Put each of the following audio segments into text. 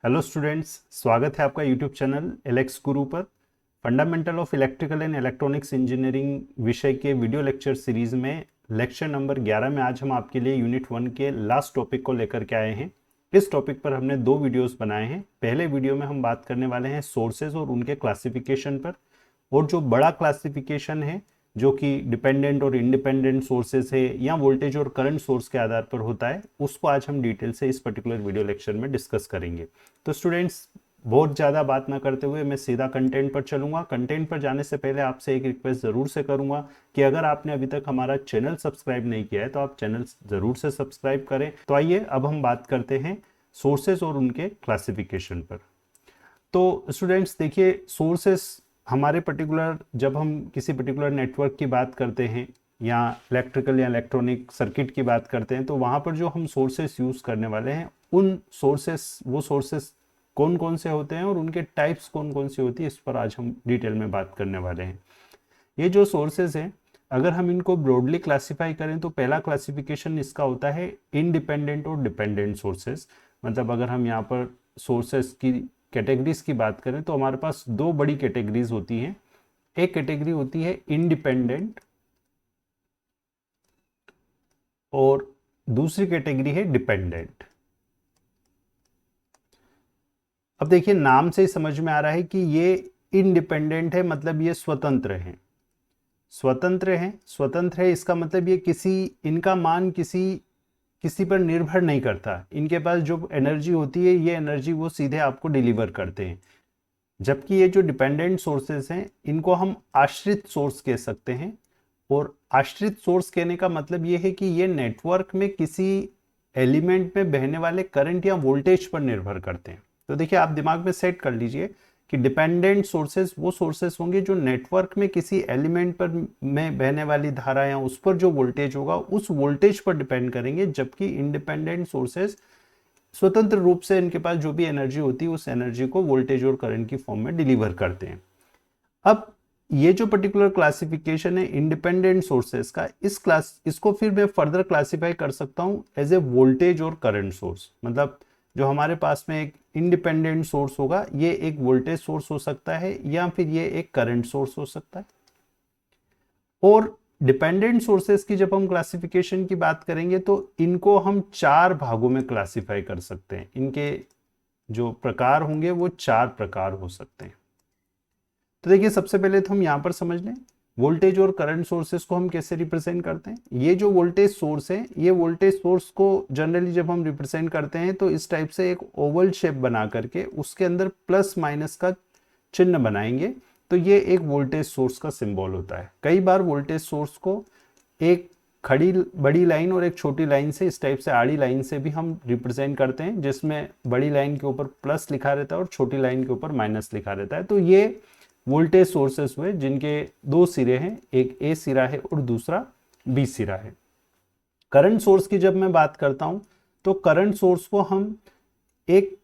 Hello students, स्वागत है आपका यूट्यूब चैनल एलेक्स गुरु पर। Fundamental of electrical and electronics engineering विषय के वीडियो लेक्चर सीरीज में लेक्चर नंबर 11 में आज हम आपके लिए यूनिट 1 के लास्ट टॉपिक को लेकर के आए हैं। इस टॉपिक पर हमने 2 वीडियोस बनाए हैं। पहले वीडियो में हम बात करने वाले हैं सोर्सेज और उनके क्लासिफिकेशन पर, और जो बड़ा क्लासिफिकेशन है जो कि डिपेंडेंट और इंडिपेंडेंट सोर्सेज है या वोल्टेज और करंट सोर्स के आधार पर होता है, उसको आज हम डिटेल से इस पर्टिकुलर वीडियो लेक्चर में डिस्कस करेंगे। तो स्टूडेंट्स, बहुत ज़्यादा बात ना करते हुए मैं सीधा कंटेंट पर चलूंगा। कंटेंट पर जाने से पहले आपसे एक रिक्वेस्ट ज़रूर से करूंगा कि अगर आपने अभी तक हमारा चैनल सब्सक्राइब नहीं किया है तो आप चैनल ज़रूर से सब्सक्राइब करें। तो आइए अब हम बात करते हैं सोर्सेज और उनके क्लासिफिकेशन पर। तो स्टूडेंट्स देखिए, सोर्सेस हमारे पर्टिकुलर, जब हम किसी पर्टिकुलर नेटवर्क की बात करते हैं या इलेक्ट्रिकल या इलेक्ट्रॉनिक सर्किट की बात करते हैं, तो वहाँ पर जो हम सोर्सेस यूज़ करने वाले हैं, उन सोर्सेस, वो सोर्सेस कौन कौन से होते हैं और उनके टाइप्स कौन कौन सी होती है, इस पर आज हम डिटेल में बात करने वाले हैं। ये जो सोर्सेज हैं, अगर हम इनको ब्रॉडली क्लासीफाई करें तो पहला क्लासिफिकेशन इसका होता है इंडिपेंडेंट और डिपेंडेंट सोर्सेज। मतलब अगर हम यहाँ पर सोर्सेज की कैटेगरीज की बात करें तो हमारे पास 2 बड़ी कैटेगरीज होती हैं। एक कैटेगरी होती है इंडिपेंडेंट और दूसरी कैटेगरी है डिपेंडेंट। अब देखिए, नाम से ही समझ में आ रहा है कि ये इंडिपेंडेंट है, मतलब ये स्वतंत्र है। स्वतंत्र है, स्वतंत्र है इसका मतलब ये इनका मान किसी पर निर्भर नहीं करता। इनके पास जो एनर्जी होती है, ये एनर्जी वो सीधे आपको डिलीवर करते हैं। जबकि ये जो डिपेंडेंट सोर्सेस हैं, इनको हम आश्रित सोर्स कह सकते हैं। और आश्रित सोर्स कहने का मतलब ये है कि ये नेटवर्क में किसी एलिमेंट में बहने वाले करंट या वोल्टेज पर निर्भर करते हैं। तो देखिए, आप दिमाग में सेट कर लीजिए कि डिपेंडेंट सोर्सेस वो सोर्सेस होंगे जो नेटवर्क में किसी एलिमेंट पर में बहने वाली धारा या उस पर जो वोल्टेज होगा उस वोल्टेज पर डिपेंड करेंगे। जबकि इंडिपेंडेंट सोर्सेस स्वतंत्र रूप से इनके पास जो भी एनर्जी होती है उस एनर्जी को वोल्टेज और करंट की फॉर्म में डिलीवर करते हैं। अब ये जो पर्टिकुलर क्लासिफिकेशन है इंडिपेंडेंट सोर्सेस का, इसको फिर मैं फर्दर क्लासिफाई कर सकता हूं एज ए वोल्टेज और करंट सोर्स। मतलब जो हमारे पास में एक इंडिपेंडेंट सोर्स होगा, ये एक वोल्टेज सोर्स हो सकता है या फिर ये एक करंट सोर्स हो सकता है। और डिपेंडेंट सोर्सेस की जब हम क्लासिफिकेशन की बात करेंगे तो इनको हम 4 भागों में क्लासिफाई कर सकते हैं। इनके जो प्रकार होंगे वो 4 प्रकार हो सकते हैं। तो देखिए, सबसे पहले तो हम यहां पर समझ लें वोल्टेज और करंट सोर्सेस को हम कैसे रिप्रेजेंट करते हैं। ये जो वोल्टेज सोर्स है, ये वोल्टेज सोर्स को जनरली जब हम रिप्रेजेंट करते हैं तो इस टाइप से एक ओवल शेप बना करके उसके अंदर प्लस माइनस का चिन्ह बनाएंगे। तो ये एक वोल्टेज सोर्स का सिंबल होता है। कई बार वोल्टेज सोर्स को एक खड़ी बड़ी लाइन और एक छोटी लाइन से, इस टाइप से आड़ी लाइन से भी हम रिप्रेजेंट करते हैं, जिसमें बड़ी लाइन के ऊपर प्लस लिखा रहता है और छोटी लाइन के ऊपर माइनस लिखा रहता है। तो ये वोल्टेज सोर्सेस हुए जिनके 2 सिरे हैं, एक ए सिरा है और दूसरा बी सिरा है। करंट सोर्स की जब मैं बात करता हूं तो करंट सोर्स को हम एक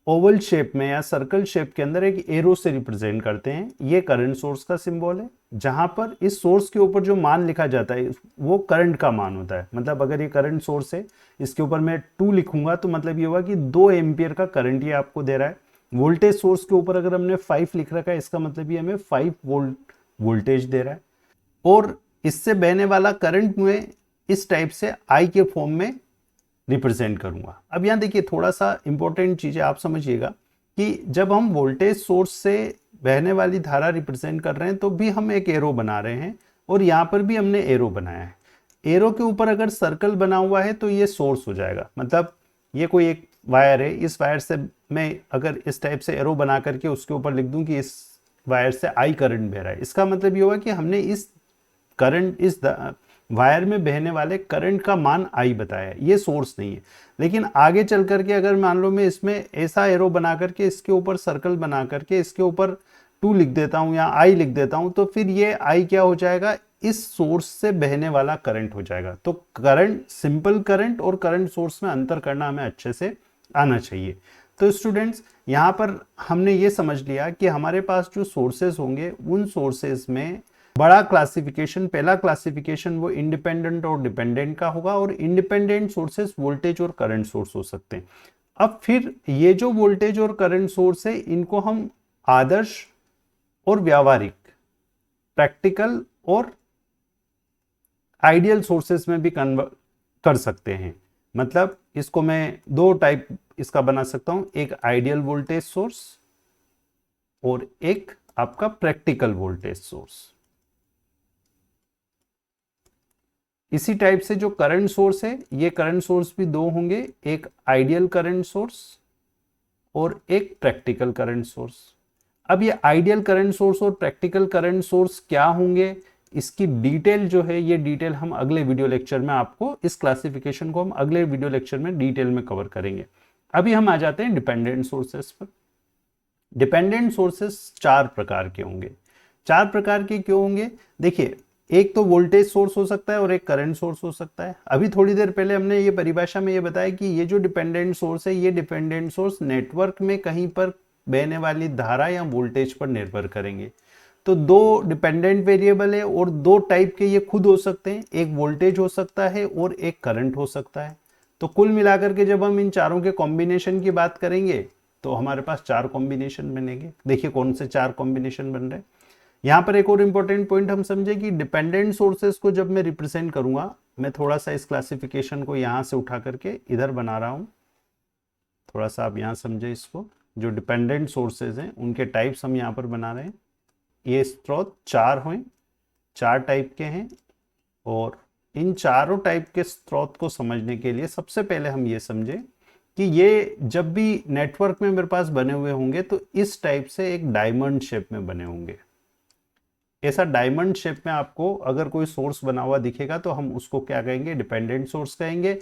ओवल शेप में या सर्कल शेप के अंदर एक एरो से रिप्रेजेंट करते हैं। ये करंट सोर्स का सिंबल है, जहां पर इस सोर्स के ऊपर जो मान लिखा जाता है वो करंट का मान होता है। मतलब अगर ये करंट सोर्स है, इसके ऊपर मैं 2 लिखूंगा तो मतलब ये होगा कि 2 एम्पियर का करंट ये आपको दे रहा है। वोल्टेज सोर्स के ऊपर अगर हमने 5 लिख रखा है, इसका मतलब ये हमें 5 वोल्ट वोल्टेज दे रहा है। और इससे बहने वाला करंट में इस टाइप से आई के फॉर्म में रिप्रेजेंट करूंगा। अब यहां देखिए, थोड़ा सा इंपॉर्टेंट चीज है, आप समझिएगा कि जब हम वोल्टेज सोर्स से बहने वाली धारा रिप्रेजेंट कर रहे हैं तो भी हम एक एरो बना रहे हैं, और यहां पर भी हमने एरो बनाया है। एरो के ऊपर अगर सर्कल बना हुआ है तो ये सोर्स हो जाएगा। मतलब ये कोई एक वायर है, इस वायर से मैं अगर इस टाइप से एरो बना करके उसके ऊपर लिख दूं कि इस वायर से आई करंट बह रहा है, इसका मतलब ये होगा कि हमने इस वायर में बहने वाले करंट का मान आई बताया है। ये सोर्स नहीं है। लेकिन आगे चल करके अगर मान लो मैं इसमें ऐसा एरो बना करके इसके ऊपर सर्कल बना करके इसके ऊपर 2 लिख देता हूं या आई लिख देता हूं, तो फिर ये आई क्या हो जाएगा, इस सोर्स से बहने वाला करंट हो जाएगा। तो करंट, सिंपल करंट और करंट सोर्स में अंतर करना हमें अच्छे से आना चाहिए। तो स्टूडेंट्स, यहाँ पर हमने ये समझ लिया कि हमारे पास जो सोर्सेस होंगे उन सोर्सेस में बड़ा क्लासिफिकेशन, पहला क्लासिफिकेशन वो इंडिपेंडेंट और डिपेंडेंट का होगा। और इंडिपेंडेंट सोर्सेस वोल्टेज और करंट सोर्स हो सकते हैं। अब फिर ये जो वोल्टेज और करंट सोर्स है इनको हम आदर्श और व्यावहारिक, प्रैक्टिकल और आइडियल सोर्सेस में भी कन्वर्ट कर सकते हैं। मतलब इसको मैं दो टाइप इसका बना सकता हूं, एक आइडियल वोल्टेज सोर्स और एक आपका प्रैक्टिकल वोल्टेज सोर्स। इसी टाइप से जो करंट सोर्स है, ये करंट सोर्स भी दो होंगे, एक आइडियल करंट सोर्स और एक प्रैक्टिकल करंट सोर्स। अब ये आइडियल करंट सोर्स और प्रैक्टिकल करंट सोर्स क्या होंगे, इसकी डिटेल जो है, ये डिटेल हम अगले वीडियो लेक्चर में, आपको इस क्लासिफिकेशन को हम अगले वीडियो लेक्चर में डिटेल में कवर करेंगे। अभी हम आ जाते हैं डिपेंडेंट सोर्सेस पर। डिपेंडेंट सोर्सेस चार प्रकार के होंगे। चार प्रकार के क्यों होंगे? देखिए, एक तो वोल्टेज सोर्स हो सकता है और एक करंट सोर्स हो सकता है। अभी थोड़ी देर पहले हमने ये परिभाषा में ये बताया कि ये जो डिपेंडेंट सोर्स है, ये डिपेंडेंट सोर्स नेटवर्क में कहीं पर बहने वाली धारा या वोल्टेज पर निर्भर करेंगे। तो दो डिपेंडेंट वेरिएबल है और दो टाइप के ये खुद हो सकते हैं, एक वोल्टेज हो सकता है और एक करंट हो सकता है। तो कुल मिलाकर के जब हम इन चारों के कॉम्बिनेशन की बात करेंगे तो हमारे पास चार कॉम्बिनेशन बनेंगे। देखिए कौन से चार कॉम्बिनेशन बन रहे हैं। यहां पर एक और इंपॉर्टेंट पॉइंट हम समझे कि डिपेंडेंट सोर्सेस को जब मैं रिप्रेजेंट करूंगा, मैं थोड़ा सा इस क्लासिफिकेशन को यहां से उठा करके इधर बना रहा हूं, थोड़ा सा आप यहां समझे इसको। जो डिपेंडेंट सोर्सेज हैं उनके टाइप्स हम यहां पर बना रहे हैं। ये स्रोत चार हैं, चार टाइप के हैं, और इन चारों टाइप के स्रोत को समझने के लिए सबसे पहले हम ये समझें कि ये जब भी नेटवर्क में मेरे पास बने हुए होंगे तो इस टाइप से एक डायमंड शेप में बने होंगे। ऐसा डायमंड शेप में आपको अगर कोई सोर्स बना हुआ दिखेगा तो हम उसको क्या कहेंगे? डिपेंडेंट सोर्स कहेंगे।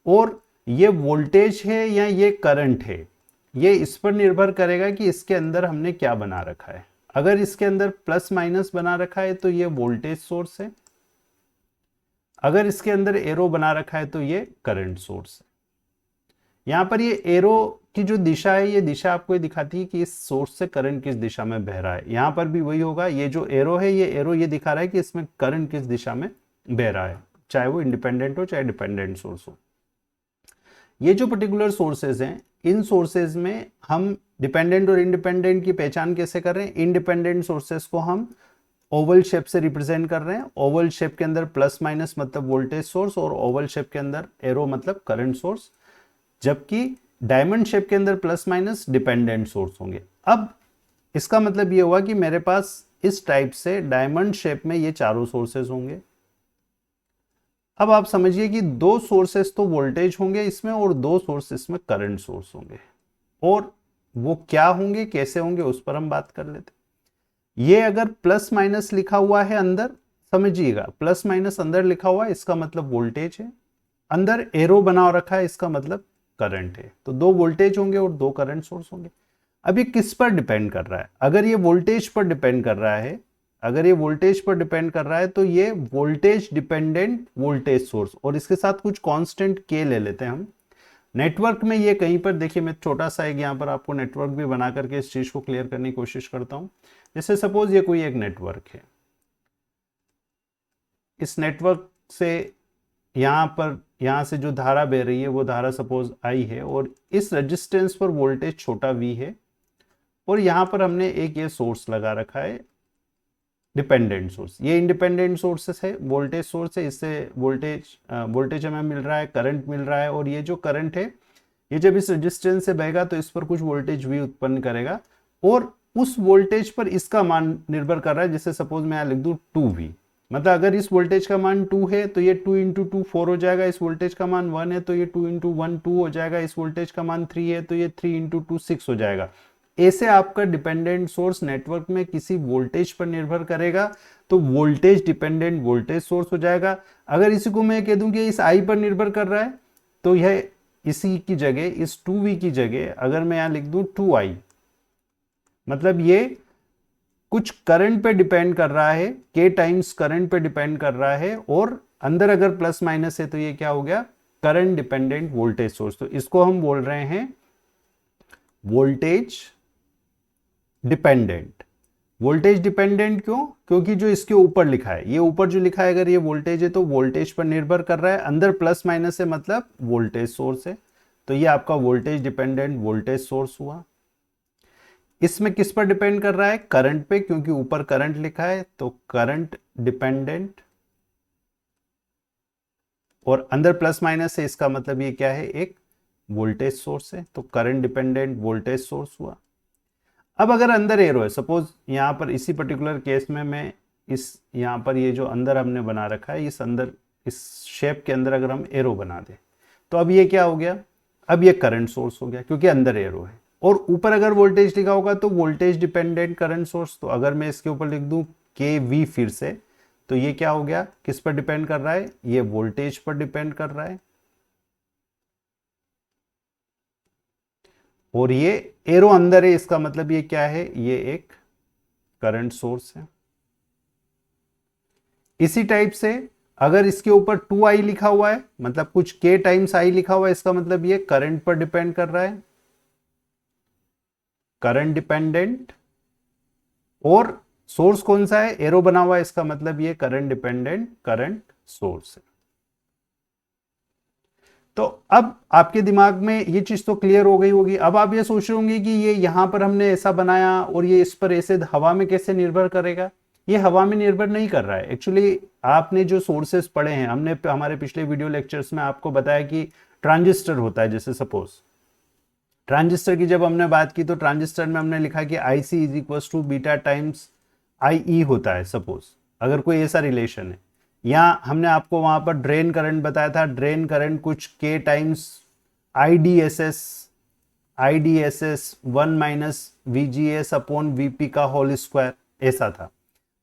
और ये वोल्टेज है या ये करंट है, ये इस पर निर्भर करेगा कि इसके अंदर हमने क्या बना रखा है। अगर इसके अंदर प्लस माइनस बना रखा है तो ये वोल्टेज सोर्स है, अगर इसके अंदर एरो बना रखा है तो ये करंट सोर्स है। यहां पर ये एरो की जो दिशा है, ये दिशा आपको ये दिखाती है कि इस सोर्स से करंट किस दिशा में बह रहा है। यहां पर भी वही होगा, ये जो एरो है, ये एरो ये दिखा रहा है कि इसमें करंट किस दिशा में बह रहा है, चाहे वो इंडिपेंडेंट हो चाहे डिपेंडेंट सोर्स हो। ये जो पर्टिकुलर सोर्सेज हैं, इन सोर्सेज में हम डिपेंडेंट और इंडिपेंडेंट की पहचान कैसे कर रहे हैं? इंडिपेंडेंट सोर्सेज को हम ओवल शेप से रिप्रेजेंट कर रहे हैं। ओवल शेप के अंदर प्लस माइनस मतलब वोल्टेज सोर्स, और ओवल शेप के अंदर एरो मतलब करंट सोर्स, जबकि डायमंड शेप के अंदर प्लस माइनस डिपेंडेंट सोर्स होंगे। अब इसका मतलब ये हुआ कि मेरे पास इस टाइप से डायमंड शेप में ये चारों सोर्सेज होंगे। अब आप समझिए कि दो सोर्सेस तो वोल्टेज होंगे इसमें और दो सोर्स इसमें करंट सोर्स होंगे, और वो क्या होंगे, कैसे होंगे, उस पर हम बात कर लेते। ये अगर प्लस माइनस लिखा हुआ है अंदर, समझिएगा प्लस माइनस अंदर लिखा हुआ है, इसका मतलब वोल्टेज है। अंदर एरो बना रखा है, इसका मतलब करंट है। तो दो वोल्टेज होंगे और दो करंट सोर्स होंगे। अब ये किस पर डिपेंड कर रहा है? अगर ये वोल्टेज पर डिपेंड कर रहा है, अगर ये वोल्टेज पर डिपेंड कर रहा है तो ये वोल्टेज डिपेंडेंट वोल्टेज सोर्स, और इसके साथ कुछ कांस्टेंट के ले लेते हैं हम। नेटवर्क में ये कहीं पर, देखिए मैं छोटा सा एक यहाँ पर आपको नेटवर्क भी बना करके इस चीज को क्लियर करने की कोशिश करता हूं। जैसे सपोज ये कोई एक नेटवर्क है, इस नेटवर्क से यहां से जो धारा बह रही है वो धारा सपोज आई है, और इस रेजिस्टेंस पर वोल्टेज छोटा v है, और यहां पर हमने एक ये सोर्स लगा रखा है डिपेंडेंट सोर्स। ये इंडिपेंडेंट सोर्सेस है, वोल्टेज सोर्स है, इससे वोल्टेज हमें मिल रहा है, करंट मिल रहा है, और ये जो करंट है ये जब इस रेजिस्टेंस से बहेगा तो इस पर कुछ वोल्टेज v उत्पन्न करेगा, और उस वोल्टेज पर इसका मान निर्भर कर रहा है। जैसे सपोज मैं यहां लिख दूं 2v, मतलब अगर इस वोल्टेज का मान 2 है तो ये 2 इंटू 2 4 हो जाएगा। इस वोल्टेज का मान 1 है तो ये 2 इंटू 1 2 हो जाएगा। इस वोल्टेज का मान 3 है तो ये 3 इंटू 2 6 हो जाएगा। ऐसे आपका डिपेंडेंट सोर्स नेटवर्क में किसी वोल्टेज पर निर्भर करेगा तो वोल्टेज डिपेंडेंट वोल्टेज सोर्स हो जाएगा। अगर इसी को मैं कह दूं कि इस आई पर निर्भर कर रहा है तो यह इसी की जगह, इस 2v की जगह अगर मैं यहां लिख दूं 2i, मतलब ये कुछ करंट पे डिपेंड कर रहा है, k टाइम्स करंट पे डिपेंड कर रहा है, और अंदर अगर प्लस माइनस है तो ये क्या हो गया? Current dependent voltage source. तो इसको हम बोल रहे हैं वोल्टेज डिपेंडेंट। वोल्टेज डिपेंडेंट क्यों? क्योंकि जो इसके ऊपर लिखा है, ये ऊपर जो लिखा है, अगर ये वोल्टेज है तो वोल्टेज पर निर्भर कर रहा है। अंदर प्लस माइनस है मतलब वोल्टेज सोर्स है, तो ये आपका वोल्टेज डिपेंडेंट वोल्टेज सोर्स हुआ। इसमें किस पर डिपेंड कर रहा है? करंट पे, क्योंकि ऊपर करंट लिखा है, तो करंट डिपेंडेंट, और अंदर प्लस माइनस है, इसका मतलब ये क्या है? एक वोल्टेज सोर्स है, तो करंट डिपेंडेंट वोल्टेज सोर्स हुआ। अब अगर अंदर एरो है, सपोज यहां पर इसी पर्टिकुलर केस में मैं इस यहां पर ये जो अंदर हमने बना रखा है, इस अंदर इस शेप के अंदर अगर हम एरो बना दें, तो अब ये क्या हो गया? अब ये करंट सोर्स हो गया, क्योंकि अंदर एरो है। और ऊपर अगर वोल्टेज लिखा होगा तो वोल्टेज डिपेंडेंट करंट सोर्स। तो अगर मैं इसके ऊपर लिख दूं के वी फिर से, तो ये क्या हो गया? किस पर डिपेंड कर रहा है? ये वोल्टेज पर डिपेंड कर रहा है। और ये एरो अंदर है, इसका मतलब ये क्या है? ये एक करंट सोर्स है। इसी टाइप से अगर इसके ऊपर 2i लिखा हुआ है, मतलब कुछ k टाइम्स i लिखा हुआ है, इसका मतलब ये करंट पर डिपेंड कर रहा है, करंट डिपेंडेंट। और सोर्स कौन सा है? एरो बना हुआ है, इसका मतलब ये करंट डिपेंडेंट करंट सोर्स है। तो अब आपके दिमाग में ये चीज तो क्लियर हो गई होगी। अब आप ये सोच रहे होंगे कि ये यहां पर हमने ऐसा बनाया और ये इस पर ऐसे हवा में कैसे निर्भर करेगा? ये हवा में निर्भर नहीं कर रहा है। एक्चुअली आपने जो सोर्सेस पढ़े हैं, हमने हमारे पिछले वीडियो लेक्चर्स में आपको बताया कि ट्रांजिस्टर होता है। जैसे सपोज ट्रांजिस्टर की जब हमने बात की, तो ट्रांजिस्टर में हमने लिखा कि I C is equal to beta times I E होता है, सपोज अगर कोई ऐसा रिलेशन है। या हमने आपको वहां पर ड्रेन करंट बताया था, ड्रेन करंट कुछ के times I D S S 1 minus we G S upon VP का होल स्क्वायर, ऐसा था।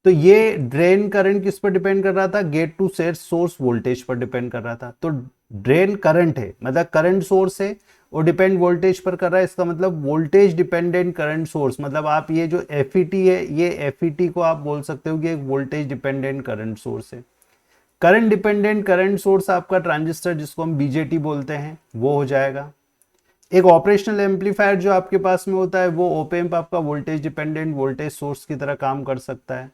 तो ये ड्रेन करंट किस पर डिपेंड कर रहा था? गेट टू सोर्स वोल्टेज पर डिपेंड कर रहा था। तो ड्रेन करंट है, मतलब करंट सोर्स है, और डिपेंड वोल्टेज पर कर रहा है, इसका मतलब वोल्टेज डिपेंडेंट करंट सोर्स। मतलब आप ये जो एफईटी है, ये एफईटी को आप बोल सकते हो कि एक वोल्टेज डिपेंडेंट करंट सोर्स है। करंट डिपेंडेंट करंट सोर्स आपका ट्रांजिस्टर, जिसको हम बीजेटी बोलते हैं, वो हो जाएगा। एक ऑपरेशनल एम्पलीफायर जो आपके पास में होता है, वो ओप एम्प आपका वोल्टेज डिपेंडेंट वोल्टेज सोर्स की तरह काम कर सकता है।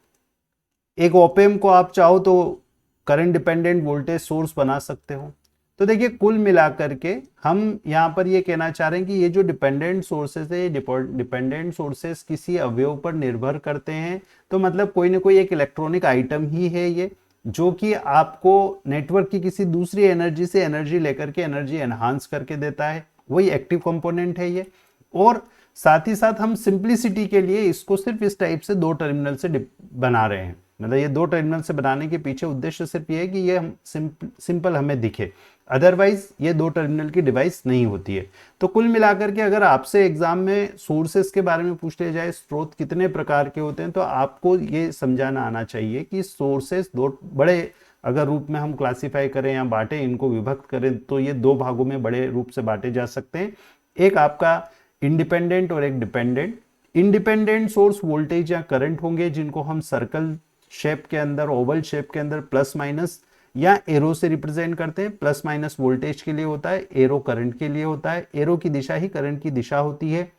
एक ओप एम्प को आप चाहो तो करंट डिपेंडेंट वोल्टेज सोर्स बना सकते हो। तो देखिए, कुल मिलाकर के हम यहाँ पर ये कहना चाह रहे हैं कि ये जो डिपेंडेंट सोर्सेस है, डिपेंडेंट सोर्सेस किसी अवयव पर निर्भर करते हैं। तो मतलब कोई ना कोई एक इलेक्ट्रॉनिक आइटम ही है ये, जो कि आपको नेटवर्क की किसी दूसरी एनर्जी से एनर्जी लेकर के एनर्जी एनहांस करके देता है, वही एक्टिव कंपोनेंट है ये। और साथ ही साथ हम सिंप्लिसिटी के लिए इसको सिर्फ इस टाइप से दो टर्मिनल से बना रहे हैं। मतलब ये दो टर्मिनल से बनाने के पीछे उद्देश्य सिर्फ ये है कि ये सिंपल हमें दिखे, अदरवाइज ये दो टर्मिनल की डिवाइस नहीं होती है। तो कुल मिलाकर के अगर आपसे एग्जाम में सोर्सेस के बारे में पूछ लिया जाए, स्रोत कितने प्रकार के होते हैं, तो आपको ये समझाना आना चाहिए कि सोर्सेस दो बड़े अगर रूप में हम क्लासिफाई करें या बांटे, इनको विभक्त करें, तो ये दो भागों में बड़े रूप से बांटे जा सकते हैं। एक आपका इंडिपेंडेंट और एक डिपेंडेंट। इंडिपेंडेंट सोर्स वोल्टेज या करंट होंगे, जिनको हम सर्कल शेप के अंदर, ओवल शेप के अंदर प्लस माइनस या एरो से रिप्रेजेंट करते हैं। प्लस माइनस वोल्टेज के लिए होता है, एरो करंट के लिए होता है। एरो की दिशा ही करंट की दिशा होती है।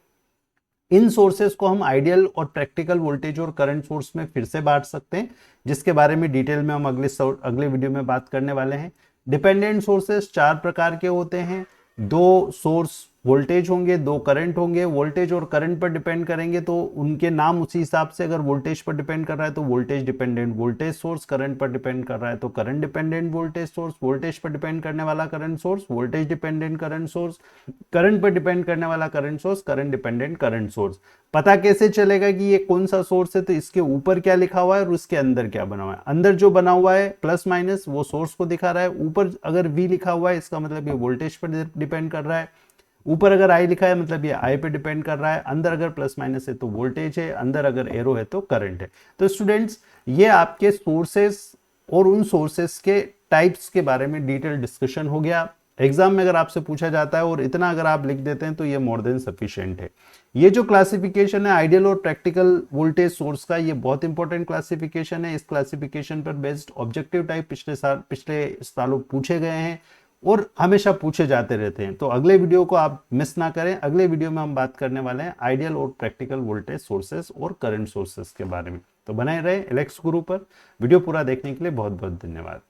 इन सोर्सेस को हम आइडियल और प्रैक्टिकल वोल्टेज और करंट सोर्स में फिर से बांट सकते हैं, जिसके बारे में डिटेल में हम अगले वीडियो में बात करने वाले हैं। डिपेंडेंट सोर्सेस चार प्रकार के होते हैं। दो सोर्स वोल्टेज होंगे, दो करंट होंगे। वोल्टेज और करंट पर डिपेंड करेंगे तो उनके नाम उसी हिसाब से, अगर वोल्टेज पर डिपेंड कर रहा है तो voltage dependent voltage source, current पर डिपेंड कर रहा है तो current dependent voltage source, voltage पर डिपेंड करने वाला current source voltage dependent current source, current पर डिपेंड करने वाला current source current dependent current source. पता कैसे चलेगा कि ये कौन सा सोर्स है? तो इसके ऊपर क्या लिखा हुआ है और उसके अंदर क्या बना हुआ है। अंदर जो बना हुआ है प्लस माइनस, वो सोर्स को दिखा रहा है। ऊपर अगर वी लिखा हुआ है, इसका मतलब ये वोल्टेज पर डिपेंड कर रहा है। ऊपर अगर आई लिखा है, मतलब ये आई पे डिपेंड कर रहा है। अंदर अगर प्लस माइनस है तो वोल्टेज है, अंदर अगर एरो है तो करंट है। तो स्टूडेंट्स, ये आपके सोर्सेस और उन सोर्सेस के टाइप्स के बारे में डिटेल डिस्कशन हो गया। एग्जाम में अगर आपसे पूछा जाता है और इतना अगर आप लिख देते हैं तो ये मोर देन सफिशिएंट है। ये जो क्लासिफिकेशन है आइडियल और प्रैक्टिकल वोल्टेज सोर्स का, ये बहुत इंपॉर्टेंट क्लासिफिकेशन है। इस क्लासिफिकेशन पर बेस्ड ऑब्जेक्टिव टाइप पिछले सालों पूछे गए हैं और हमेशा पूछे जाते रहते हैं। तो अगले वीडियो को आप मिस ना करें। अगले वीडियो में हम बात करने वाले हैं आइडियल और प्रैक्टिकल वोल्टेज सोर्सेस और करंट सोर्सेस के बारे में। तो बनाए रहे एलेक्स गुरु पर। वीडियो पूरा देखने के लिए बहुत बहुत धन्यवाद।